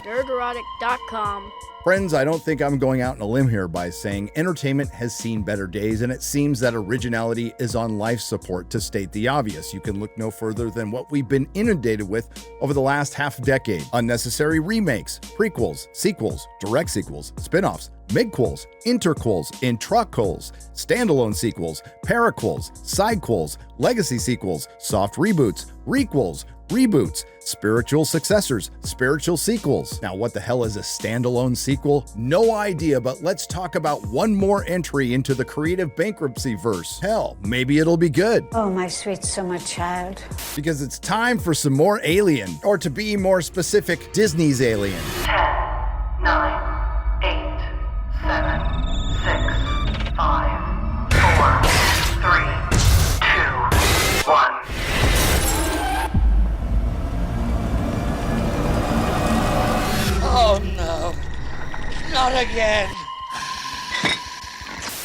Nerdrotic.com. Friends, I don't think I'm going out on a limb here by saying entertainment has seen better days, and it seems that originality is on life support. To state the obvious, you can look no further than what we've been inundated with over the last half decade. Unnecessary remakes, prequels, sequels, direct sequels, spin-offs, midquels, interquels, intraquels, standalone sequels, paraquels, sidequels, legacy sequels, soft reboots, requels, reboots, spiritual successors, spiritual sequels. Now, what the hell is a standalone sequel? No idea, but let's talk about one more entry into the creative bankruptcy verse. Hell, maybe it'll be good. Oh, my sweet summer child. Because it's time for some more Alien, or to be more specific, Disney's Alien. 10, 9, 8, 7, 6, 5, 4, 3, 2, 1. Oh no, not again.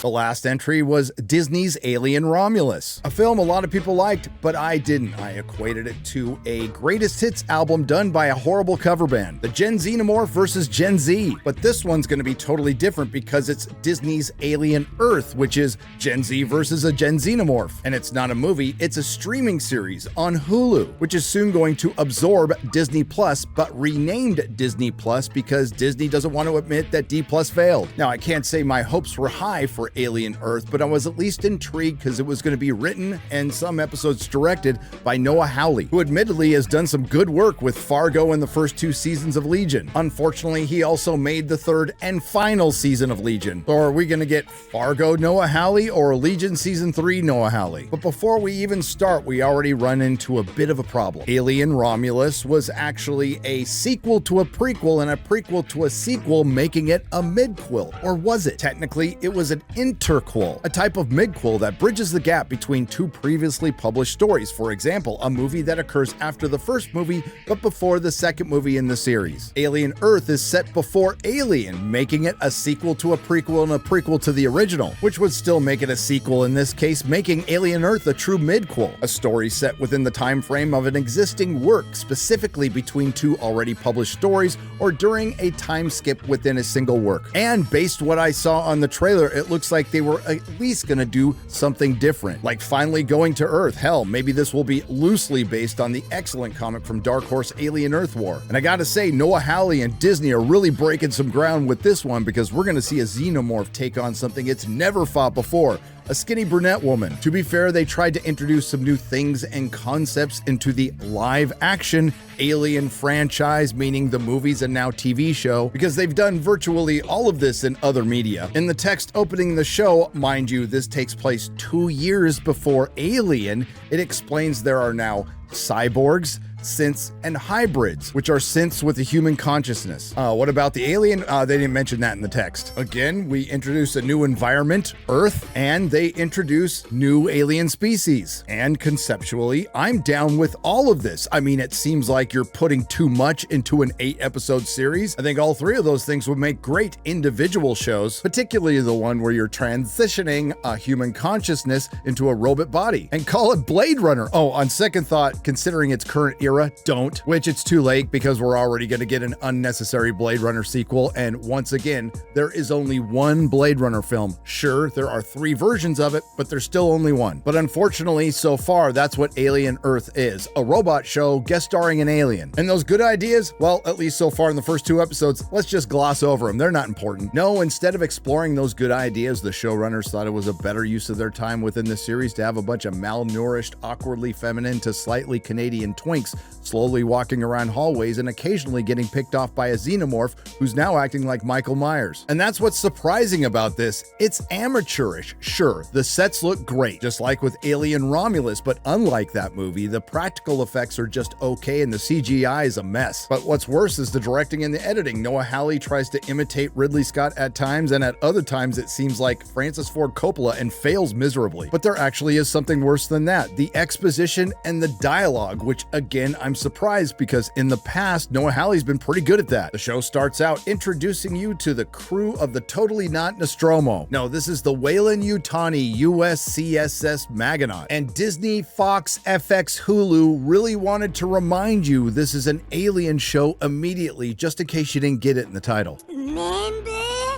The last entry was Disney's Alien Romulus, a film a lot of people liked, but I didn't. I equated it to a greatest hits album done by a horrible cover band, the Gen Xenomorph versus Gen Z. But this one's going to be totally different because it's Disney's Alien Earth, which is Gen Z versus a Gen Xenomorph. And it's not a movie, it's a streaming series on Hulu, which is soon going to absorb Disney Plus, but renamed Disney Plus because Disney doesn't want to admit that D Plus failed. Now, I can't say my hopes were high for Alien Earth, but I was at least intrigued because it was going to be written and some episodes directed by Noah Hawley, who admittedly has done some good work with Fargo in the first 2 seasons of Legion. Unfortunately, he also made the 3rd and final season of Legion. So are we going to get Fargo Noah Hawley or Legion Season 3 Noah Hawley? But before we even start, we already run into a bit of a problem. Alien Romulus was actually a sequel to a prequel and a prequel to a sequel, making it a midquel. Or was it? Technically, it was an interquel, a type of midquel that bridges the gap between 2 previously published stories. For example, a movie that occurs after the first movie but before the second movie in the series. Alien Earth is set before Alien, making it a sequel to a prequel and a prequel to the original, which would still make it a sequel in this case, making Alien Earth a true midquel, a story set within the time frame of an existing work, specifically between 2 already published stories or during a time skip within a single work. And based what I saw on the trailer, it looks like they were at least going to do something different, like finally going to Earth. Hell, maybe this will be loosely based on the excellent comic from Dark Horse, Alien Earth War. And I gotta say, Noah Hawley and Disney are really breaking some ground with this one because we're going to see a xenomorph take on something it's never fought before. A skinny brunette woman. To be fair, they tried to introduce some new things and concepts into the live-action Alien franchise, meaning the movies and now TV show, because they've done virtually all of this in other media. In the text opening the show, mind you, this takes place 2 years before Alien, it explains there are now cyborgs, synths, and hybrids, which are synths with a human consciousness. What about the alien? They didn't mention that in the text. Again, we introduce a new environment, Earth, and they introduce new alien species. And conceptually, I'm down with all of this. I mean, it seems like you're putting too much into an 8-episode series. I think all 3 of those things would make great individual shows, particularly the one where you're transitioning a human consciousness into a robot body. And call it Blade Runner. Oh, on second thought, considering its current era, don't, which it's too late because we're already going to get an unnecessary Blade Runner sequel. And once again, there is only one Blade Runner film. Sure, there are 3 versions of it, but there's still only one. But unfortunately, so far, that's what Alien Earth is, a robot show guest starring an alien. And those good ideas, well, at least so far in the first 2 episodes, let's just gloss over them. They're not important. No, instead of exploring those good ideas, the showrunners thought it was a better use of their time within the series to have a bunch of malnourished, awkwardly feminine to slightly Canadian twinks slowly walking around hallways and occasionally getting picked off by a xenomorph who's now acting like Michael Myers. And that's what's surprising about this. It's amateurish. Sure, the sets look great, just like with Alien Romulus, but unlike that movie, the practical effects are just okay and the CGI is a mess. But what's worse is the directing and the editing. Noah Hawley tries to imitate Ridley Scott at times, and at other times it seems like Francis Ford Coppola and fails miserably. But there actually is something worse than that. The exposition and the dialogue, which again And I'm surprised because in the past, Noah Hawley's been pretty good at that. The show starts out introducing you to the crew of the Totally Not Nostromo. No, this is the Weyland-Yutani USCSS Magonaut. And Disney, Fox, FX, Hulu really wanted to remind you this is an alien show immediately, just in case you didn't get it in the title.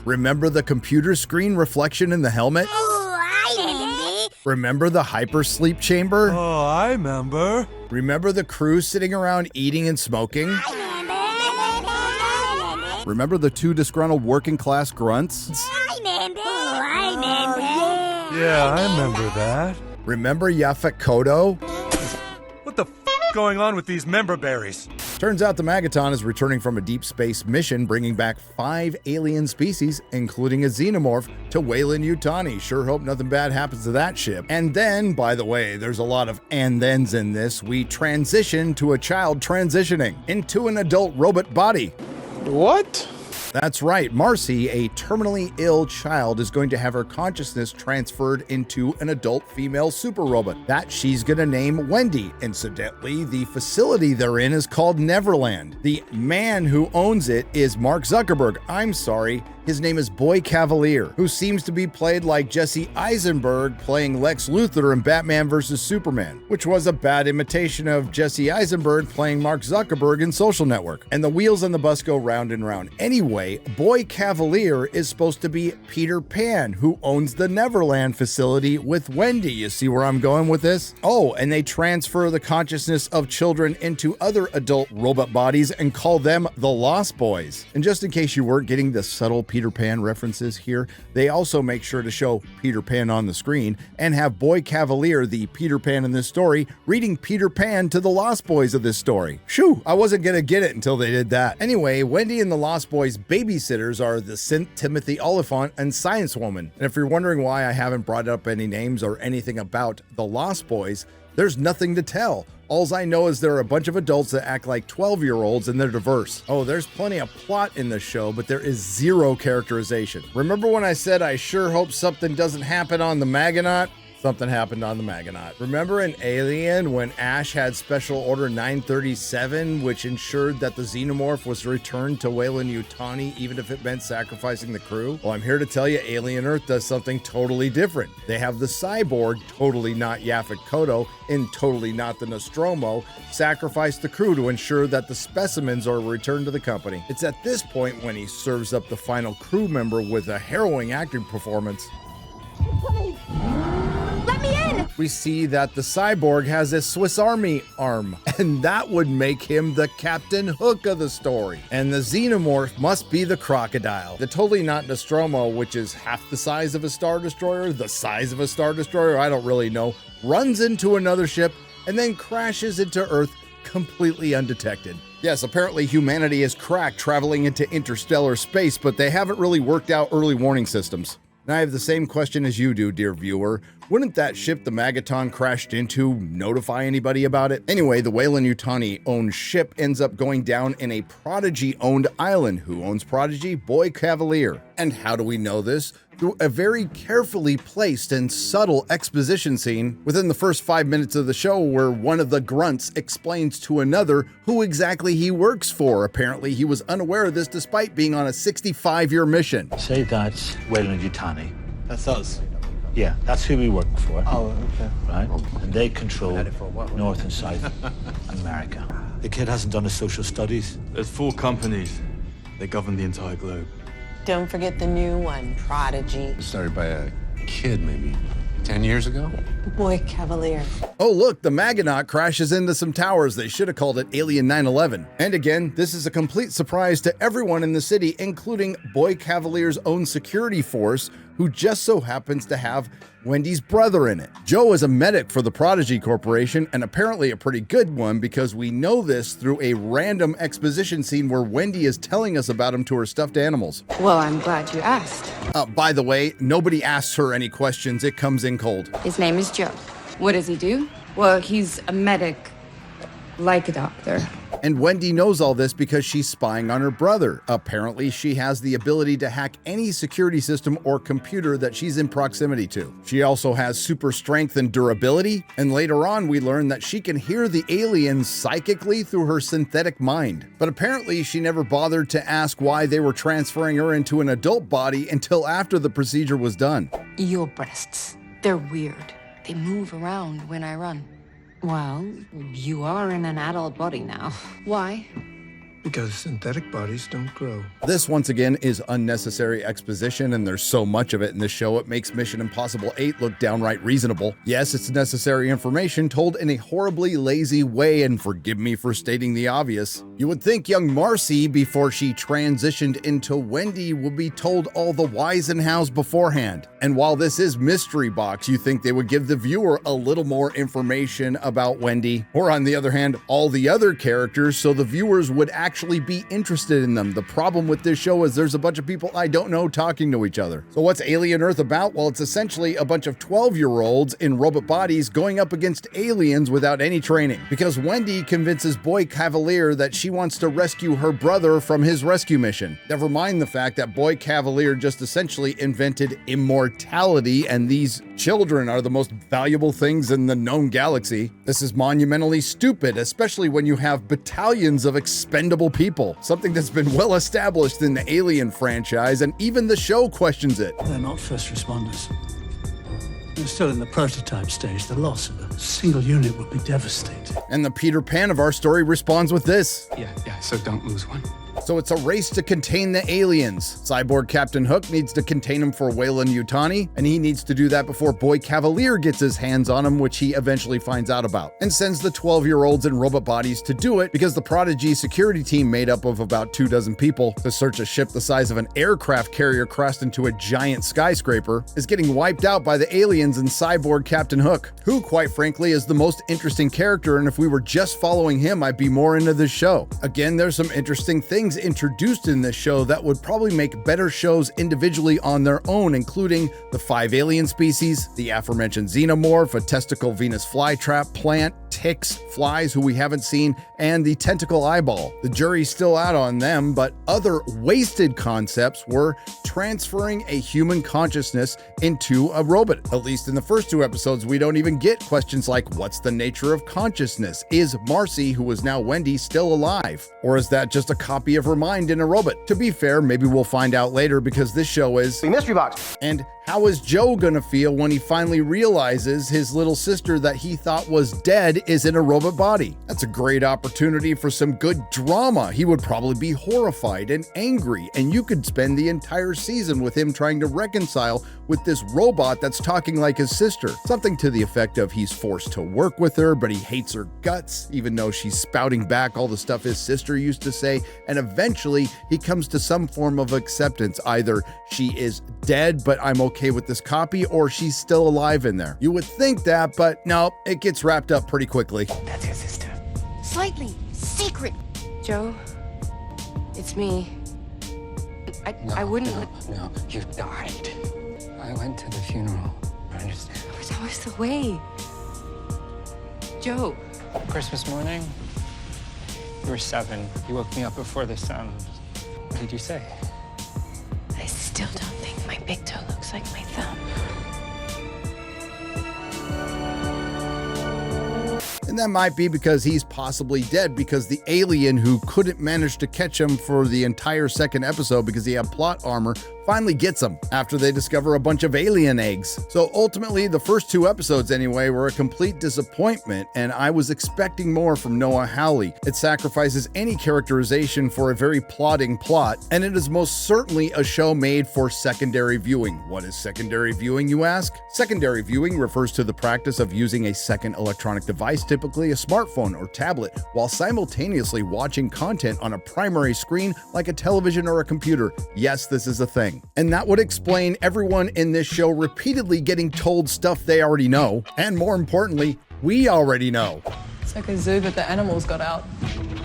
Remember the computer screen reflection in the helmet? Remember the hypersleep chamber? Oh, I remember. Remember the crew sitting around eating and smoking? Remember the two disgruntled working class grunts? Yeah, I remember that. Remember Yaphet Kotto? What the f going on with these member berries? Turns out the Magaton is returning from a deep space mission, bringing back 5 alien species, including a xenomorph, to Weyland-Yutani. Sure hope nothing bad happens to that ship. And then, by the way, there's a lot of and-thens in this, we transition to a child transitioning into an adult robot body. What? That's right, Marcy, a terminally ill child, is going to have her consciousness transferred into an adult female super robot that she's gonna name Wendy. Incidentally, the facility they're in is called Neverland. The man who owns it is Mark Zuckerberg. I'm sorry, his name is Boy Cavalier, who seems to be played like Jesse Eisenberg playing Lex Luthor in Batman vs. Superman, which was a bad imitation of Jesse Eisenberg playing Mark Zuckerberg in Social Network. And the wheels on the bus go round and round. Anyway, Boy Cavalier is supposed to be Peter Pan, who owns the Neverland facility with Wendy. You see where I'm going with this? Oh, and they transfer the consciousness of children into other adult robot bodies and call them the Lost Boys. And just in case you weren't getting the subtle Peter Pan references here, they also make sure to show Peter Pan on the screen and have Boy Cavalier, the Peter Pan in this story, reading Peter Pan to the Lost Boys of this story. Shoo, I wasn't gonna get it until they did that. Anyway, Wendy and the Lost Boys babysitters are the synth Timothy Oliphant and Science Woman. And if you're wondering why I haven't brought up any names or anything about the Lost Boys, there's nothing to tell. Alls I know is there are a bunch of adults that act like 12-year-olds and they're diverse. Oh, there's plenty of plot in the show, but there is zero characterization. Remember when I said I sure hope something doesn't happen on the Magonaut? Something happened on the Magonaut. Remember in Alien when Ash had Special Order 937, which ensured that the xenomorph was returned to Weyland-Yutani even if it meant sacrificing the crew? Well, I'm here to tell you Alien Earth does something totally different. They have the cyborg, totally not Yaphet Kotto, and totally not the Nostromo, sacrifice the crew to ensure that the specimens are returned to the company. It's at this point when he serves up the final crew member with a harrowing acting performance. We see that the cyborg has a Swiss Army arm, and that would make him the Captain Hook of the story. And the xenomorph must be the crocodile. The totally not Nostromo, which is half the size of a Star Destroyer, the size of a Star Destroyer, I don't really know, runs into another ship and then crashes into Earth completely undetected. Yes, apparently humanity is cracked traveling into interstellar space, but they haven't really worked out early warning systems. And I have the same question as you do, dear viewer. Wouldn't that ship the Magaton crashed into notify anybody about it? Anyway, the Weyland-Yutani owned ship ends up going down in a Prodigy-owned island. Who owns Prodigy? Boy Cavalier. And how do we know this? Through a very carefully placed and subtle exposition scene within the first 5 minutes of the show where one of the grunts explains to another who exactly he works for. Apparently, he was unaware of this despite being on a 65-year mission. Say that's Weyland-Yutani. That's us. Yeah, that's who we work for. Oh, okay. Right? And they control North and South America. The kid hasn't done his social studies. There's 4 companies. They govern the entire globe. Don't forget the new one, Prodigy. Started by a kid maybe 10 years ago. Boy Cavalier. Oh look, the Magonaut crashes into some towers. They should have called it Alien 9/11. And again, this is a complete surprise to everyone in the city, including Boy Cavalier's own security force, who just so happens to have Wendy's brother in it. Joe is a medic for the Prodigy Corporation, and apparently a pretty good one because we know this through a random exposition scene where Wendy is telling us about him to her stuffed animals. Well, I'm glad you asked. By the way, nobody asks her any questions. It comes in cold. His name is Joe. What does he do? Well, he's a medic Like a doctor. And Wendy knows all this because she's spying on her brother. Apparently, she has the ability to hack any security system or computer that she's in proximity to. She also has super strength and durability, and later on we learn that she can hear the aliens psychically through her synthetic mind. But apparently she never bothered to ask why they were transferring her into an adult body until after the procedure was done. Your breasts, they're weird. They move around when I run. Well, you are in an adult body now. Why? Because synthetic bodies don't grow. This, once again, is unnecessary exposition, and there's so much of it in this show it makes Mission Impossible 8 look downright reasonable. Yes, it's necessary information told in a horribly lazy way, and forgive me for stating the obvious. You would think young Marcy, before she transitioned into Wendy, would be told all the whys and hows beforehand. And while this is Mystery Box, you think they would give the viewer a little more information about Wendy, or on the other hand, all the other characters, so the viewers would actually be interested in them. The problem with this show is there's a bunch of people I don't know talking to each other. So what's Alien Earth about? Well, it's essentially a bunch of 12-year-olds in robot bodies going up against aliens without any training. Because Wendy convinces Boy Cavalier that she wants to rescue her brother from his rescue mission. Never mind the fact that Boy Cavalier just essentially invented immortality, and these children are the most valuable things in the known galaxy. This is monumentally stupid, especially when you have battalions of expendable people, something that's been well established in the Alien franchise, and even the show questions it. They're not first responders. They're still in the prototype stage. The loss of a single unit would be devastating. And the Peter Pan of our story responds with this. Yeah, so don't lose one. So it's a race to contain the aliens. Cyborg Captain Hook needs to contain him for Weyland-Yutani, and he needs to do that before Boy Cavalier gets his hands on him, which he eventually finds out about, and sends the 12-year-olds in robot bodies to do it because the Prodigy security team, made up of about 24 people, to search a ship the size of an aircraft carrier crashed into a giant skyscraper, is getting wiped out by the aliens and Cyborg Captain Hook, who, quite frankly, is the most interesting character, and if we were just following him, I'd be more into this show. Again, there's some interesting things introduced in this show that would probably make better shows individually on their own, including the 5 alien species, the aforementioned xenomorph, a testicle Venus flytrap plant, ticks, flies who we haven't seen, and the tentacle eyeball. The jury's still out on them, but other wasted concepts were transferring a human consciousness into a robot. At least in the first 2 episodes, we don't even get questions like, what's the nature of consciousness? Is Marcy, who is now Wendy, still alive? Or is that just a copy of her mind in a robot? To be fair, maybe we'll find out later because this show is the Mystery Box. And how is Joe gonna feel when he finally realizes his little sister that he thought was dead is in a robot body? That's a great opportunity for some good drama. He would probably be horrified and angry, and you could spend the entire season with him trying to reconcile with this robot that's talking like his sister. Something to the effect of he's forced to work with her, but he hates her guts, even though she's spouting back all the stuff his sister used to say, and eventually he comes to some form of acceptance. Either she is dead, but I'm okay with this copy, or she's still alive in there. You would think that, but no, it gets wrapped up pretty quickly. That's your sister. Slightly secret. Joe, it's me. I wouldn't. No, you died. I went to the funeral. I understand. I was always the way. Joe. Christmas morning, you were 7. You woke me up before the sun. What did you say? I still don't think my big toe looks like my thumb. And that might be because he's possibly dead, because the alien who couldn't manage to catch him for the entire second episode because he had plot armor finally gets him after they discover a bunch of alien eggs. So ultimately, the first 2 episodes anyway were a complete disappointment, and I was expecting more from Noah Hawley. It sacrifices any characterization for a very plodding plot, and it is most certainly a show made for secondary viewing. What is secondary viewing, you ask? Secondary viewing refers to the practice of using a second electronic device, typically a smartphone or tablet, while simultaneously watching content on a primary screen like a television or a computer. Yes, this is a thing. And that would explain everyone in this show repeatedly getting told stuff they already know, and more importantly, we already know. It's like a zoo, but the animals got out.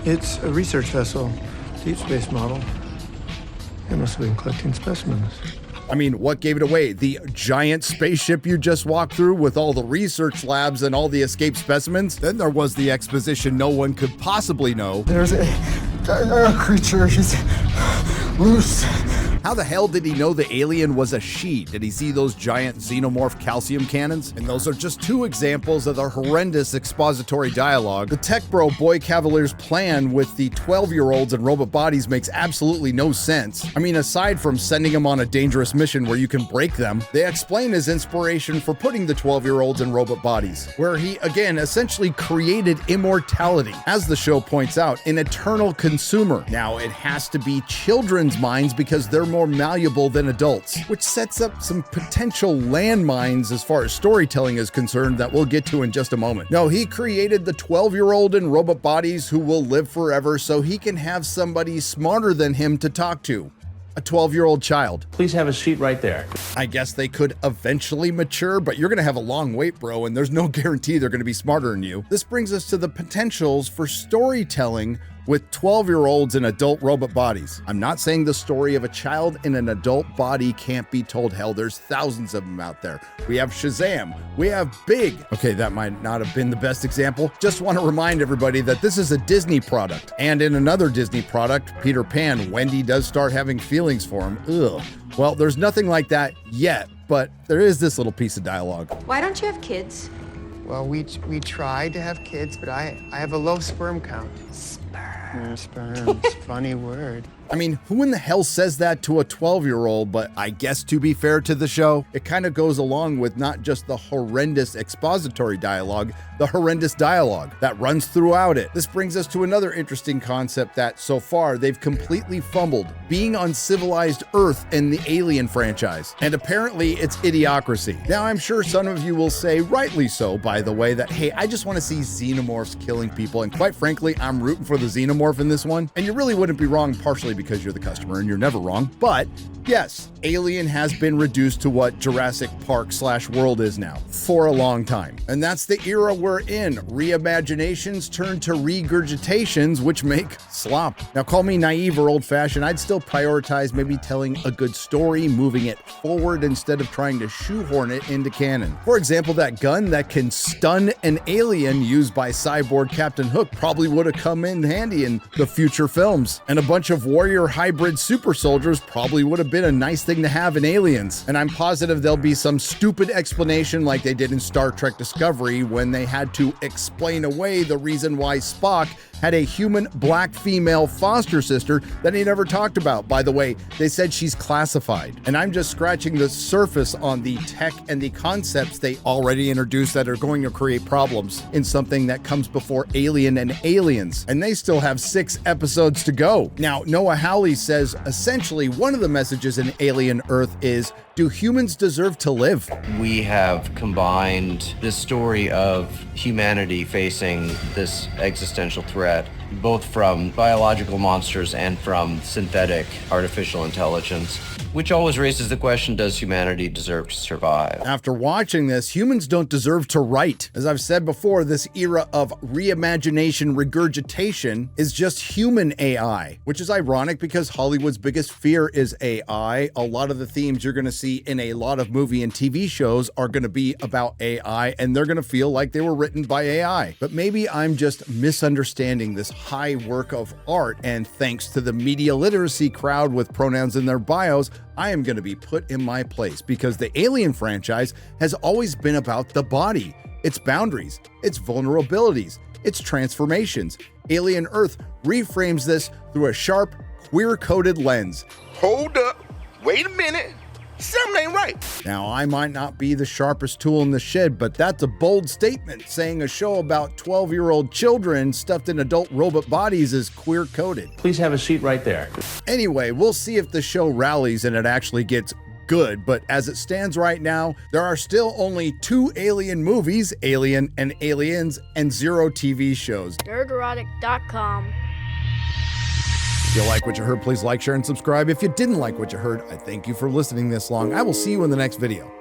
It's a research vessel, deep space model. They must have been collecting specimens. I mean, what gave it away? The giant spaceship you just walked through with all the research labs and all the escaped specimens? Then there was the exposition no one could possibly know. There's a creature. She's loose. How the hell did he know the alien was a she? Did he see those giant xenomorph calcium cannons? And those are just two examples of the horrendous expository dialogue. The tech bro Boy Cavalier's plan with the 12-year-olds and robot bodies makes absolutely no sense. I mean, aside from sending them on a dangerous mission where you can break them, they explain his inspiration for putting the 12-year-olds in robot bodies, where he, again, essentially created immortality. As the show points out, an eternal consumer. Now, it has to be children's minds because they're more malleable than adults, which sets up some potential landmines as far as storytelling is concerned that we'll get to in just a moment. No, he created the 12-year-old in robot bodies who will live forever so he can have somebody smarter than him to talk to. A 12-year-old child. Please have a seat right there. I guess they could eventually mature, but you're gonna have a long wait, bro, and there's no guarantee they're gonna be smarter than you. This brings us to the potentials for storytelling with 12-year-olds in adult robot bodies. I'm not saying the story of a child in an adult body can't be told. Hell, there's thousands of them out there. We have Shazam, we have Big. Okay, that might not have been the best example. Just want to remind everybody that this is a Disney product. And in another Disney product, Peter Pan, Wendy does start having feelings for him. Ugh. Well, there's nothing like that yet, but there is this little piece of dialogue. Why don't you have kids? Well, we tried to have kids, but I have a low sperm count. Sperm's funny word. I mean, who in the hell says that to a 12-year-old? But I guess to be fair to the show, it kind of goes along with not just the horrendous expository dialogue, the horrendous dialogue that runs throughout it. This brings us to another interesting concept that so far they've completely fumbled, being on civilized Earth in the Alien franchise. And apparently it's idiocracy. Now, I'm sure some of you will say, rightly so, by the way, that, hey, I just want to see xenomorphs killing people. And quite frankly, I'm rooting for the xenomorph in this one. And you really wouldn't be wrong, partially because you're the customer and you're never wrong. But yes, Alien has been reduced to what Jurassic Park/World is now for a long time. And that's the era we're in. Reimaginations turn to regurgitations, which make slop. Now, call me naive or old-fashioned. I'd still prioritize maybe telling a good story, moving it forward instead of trying to shoehorn it into canon. For example, that gun that can stun an alien used by cyborg Captain Hook probably would have come in handy in the future films. And a bunch of warrior hybrid super soldiers probably would have been a nice thing to have in Aliens. And I'm positive there'll be some stupid explanation like they did in Star Trek Discovery when they had to explain away the reason why Spock had a human black female foster sister that he never talked about. By the way, they said she's classified. And I'm just scratching the surface on the tech and the concepts they already introduced that are going to create problems in something that comes before Alien and Aliens. And they still have 6 episodes to go. Now, Noah Hawley says essentially one of the messages in Alien Earth is, do humans deserve to live? We have combined this story of humanity facing this existential threat, both from biological monsters and from synthetic artificial intelligence, which always raises the question, does humanity deserve to survive? After watching this, humans don't deserve to write. As I've said before, this era of reimagination regurgitation is just human AI, which is ironic because Hollywood's biggest fear is AI. A lot of the themes you're going to see in a lot of movie and TV shows are going to be about AI, and they're going to feel like they were written by AI. But maybe I'm just misunderstanding this high work of art, and thanks to the media literacy crowd with pronouns in their bios, I am going to be put in my place because the Alien franchise has always been about the body, its boundaries, its vulnerabilities, its transformations. Alien Earth reframes this through a sharp, queer-coded lens. Hold up. Wait a minute. Something ain't right. Now, I might not be the sharpest tool in the shed, but that's a bold statement, saying a show about 12-year-old children stuffed in adult robot bodies is queer-coded. Please have a seat right there. Anyway, we'll see if the show rallies and it actually gets good, but as it stands right now, there are still only 2 Alien movies, Alien and Aliens, and 0 TV shows. Nerdrotic.com. If you like what you heard, please like, share, and subscribe. If you didn't like what you heard, I thank you for listening this long. I will see you in the next video.